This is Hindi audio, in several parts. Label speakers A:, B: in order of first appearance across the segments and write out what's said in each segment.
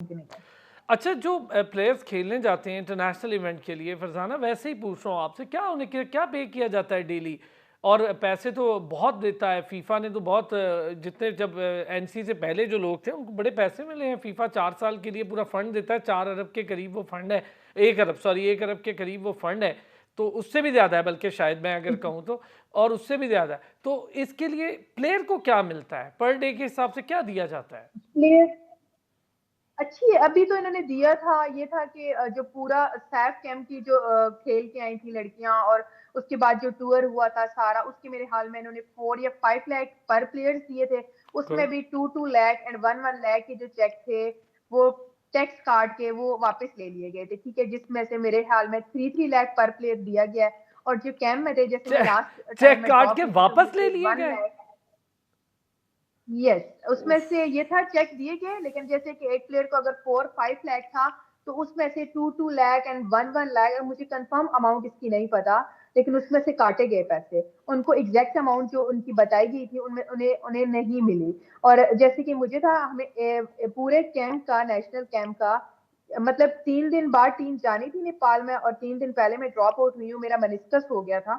A: अच्छा, जो प्लेयर्स खेलने जाते हैं इंटरनेशनल इवेंट के लिए, फरजाना वैसे ही पूछ रहा हूँ आपसे, क्या उन्हें क्या पे किया जाता है डेली? और पैसे तो बहुत देता है फीफा ने, तो बहुत जितने जब एनसी से पहले जो लोग थे उनको बड़े पैसे मिले हैं। फीफा 4 साल के लिए पूरा फंड देता है, 4 अरब के करीब वो फंड है। 1 अरब, सॉरी, 1 अरब के करीब वो फंड है। तो उससे भी ज्यादा है, बल्कि शायद मैं अगर कहूँ तो, और उससे भी ज्यादा है। तो इसके लिए प्लेयर को क्या मिलता है पर डे के हिसाब से, क्या दिया जाता है?
B: प्लेयर अच्छी है। अभी तो इन्होंने दिया था, ये था कि जो पूरा सैफ कैंप की जो खेल के आई थी लड़कियां, और उसके बाद जो टूर हुआ था सारा, उसके मेरे हाल में इन्होंने 4 या 5 लाख पर प्लेयर्स दिए थे। उसमें
A: गुड।
B: भी 2-2 लाख एंड 1-1 लाख के जो चेक थे, वो टैक्स काट के वो वापस ले लिए गए थे, ठीक है, जिसमें से मेरे हाल में 3-3 लाख पर प्लेयर दिया गया है। और जो कैंप में थे, जैसे मैं लास्ट टाइम
A: चेक
B: में
A: काट
B: ड्रॉप
A: के
B: हुई थी तो
A: वापस ले
B: मुझे
A: लिए
B: वन
A: गए?
B: लाख यस, उसमें
A: उफ।
B: से ये था चेक दिए गए, लेकिन जैसे कि एक प्लेयर को अगर 4-5 लाख था, तो उसमें से 2-2 लाख एंड 1-1 लाख, मुझे कंफर्म अमाउंट इसकी नहीं पता, लेकिन उसमें से काटे गए पैसे। उनको एग्जैक्ट अमाउंट जो उनकी बताई गई थी उनमें उन्हें उन्हें नहीं मिली। और जैसे कि मुझे था, हमें पूरे कैंप का, नेशनल कैंप का, मतलब 3 दिन बाद टीम जानी थी नेपाल में, और 3 दिन पहले मैं ड्रॉप आउट हुई हूँ, मेरा मेनिस्कस हो गया था,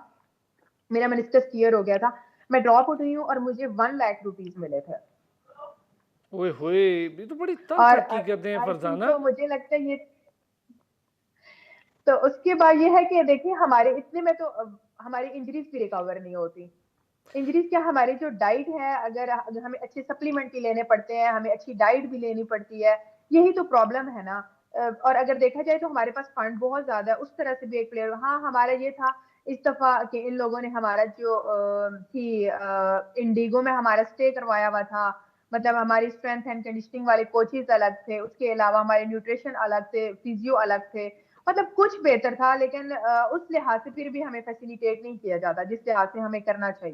B: मेरा मेनिस्कस क्लियर हो गया था। मैं ड्रॉप आउट हुई हूँ और मुझे 1 लाख रुपीज मिले थे।
A: ओए होए, ये तो बड़ी तल्ख
B: और
A: हकीकतें हैं
B: आई थिंक,
A: फरजाना।
B: तो मुझे लगता है ये, तो उसके बाद ये है कि देखिए हमारे इतने में तो हमारी इंजरीज भी रिकवर नहीं होती। इंजरीज क्या, हमारी जो डाइट है, अगर हमें अच्छे सप्लीमेंट भी लेने पड़ते हैं, हमें अच्छी डाइट भी लेनी पड़ती है। यही तो प्रॉब्लम है ना। और अगर देखा जाए तो हमारे पास फंड बहुत ज्यादा है, उस तरह से भी एक प्लेयर, हाँ हमारा ये था इस दफा कि इन लोगों ने हमारा जो थी इंडिगो में हमारा स्टे करवाया हुआ था। मतलब हमारी स्ट्रेंथ एंड कंडीशनिंग वाले कोचेज अलग थे, उसके अलावा हमारे न्यूट्रिशन अलग थे, फिजियो अलग थे। मतलब कुछ बेहतर था, लेकिन उस लिहाज से फिर भी हमें फैसिलिटेट नहीं किया जाता जिस लिहाज से हमें करना चाहिए।